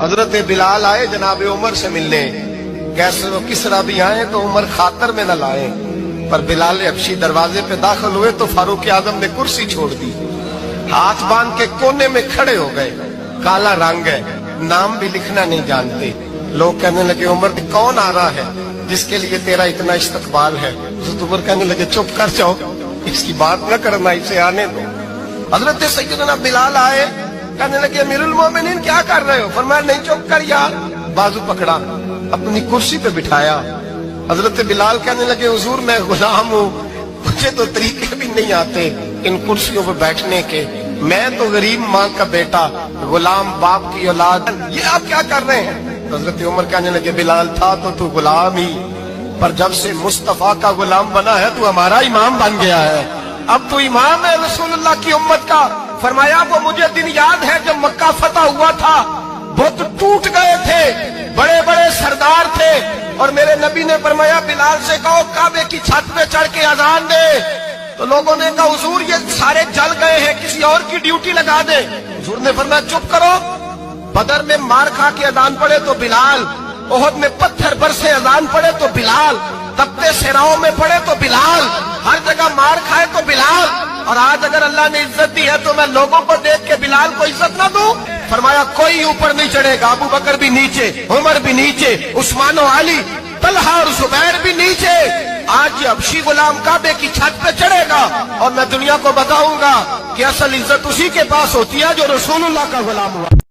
حضرت بلال آئے جناب عمر سے ملنے، کیسے وہ کس طرح بھی آئے تو عمر خاطر میں نہ لائے، پر بلال حبشی دروازے پہ داخل ہوئے تو فاروق اعظم نے کرسی چھوڑ دی، ہاتھ باندھ کے کونے میں کھڑے ہو گئے۔ کالا رنگ ہے، نام بھی لکھنا نہیں جانتے۔ لوگ کہنے لگے عمر کون آ رہا ہے جس کے لیے تیرا اتنا استقبال ہے؟ حضرت عمر کہنے لگے چپ کر جاؤ، اس کی بات نہ کرنا، اسے آنے دو۔ حضرت سیدنا بلال آئے، کہنے لگے امیر المومنین کیا کر رہے ہو؟ فرمایا نہیں چپ کر یار، بازو پکڑا، اپنی کرسی پہ بٹھایا۔ حضرت بلال کہنے لگے حضور میں غلام ہوں، مجھے تو طریقے بھی نہیں آتے ان کرسیوں پہ بیٹھنے کے، میں تو غریب ماں کا بیٹا، غلام باپ کی اولاد، یہ آپ کیا کر رہے ہیں؟ حضرت عمر کہنے لگے بلال تھا تو غلام ہی، پر جب سے مصطفیٰ کا غلام بنا ہے تو ہمارا امام بن گیا ہے، اب تو امام ہے رسول اللہ کی امت کا۔ فرمایا وہ مجھے دن یاد ہے جب مکہ فتح ہوا تھا، بت ٹوٹ گئے تھے، بڑے بڑے سردار تھے، اور میرے نبی نے فرمایا بلال سے کہو کعبے کی چھت پہ چڑھ کے اذان دے، تو لوگوں نے کہا حضور یہ سارے جل گئے ہیں، کسی اور کی ڈیوٹی لگا دے۔ حضور نے فرمایا چپ کرو، بدر میں مار کھا کے اذان پڑے تو بلال، احد میں پتھر برسے اذان پڑے تو بلال، تپتے صحراؤں میں پڑے تو بلال، ہر جگہ مار کھائے تو بلال، اور آج اگر اللہ نے عزت دی ہے تو میں لوگوں کو دیکھ کے بلال کو عزت نہ دوں؟ فرمایا کوئی اوپر نہیں چڑھے گا، ابو بکر بھی نیچے، عمر بھی نیچے، عثمان و علی، طلحہ اور زبیر بھی نیچے۔ آج یہ حبشی غلام کعبے کی چھت پہ چڑھے گا اور میں دنیا کو بتاؤں گا کہ اصل عزت اسی کے پاس ہوتی ہے جو رسول اللہ کا غلام ہوا۔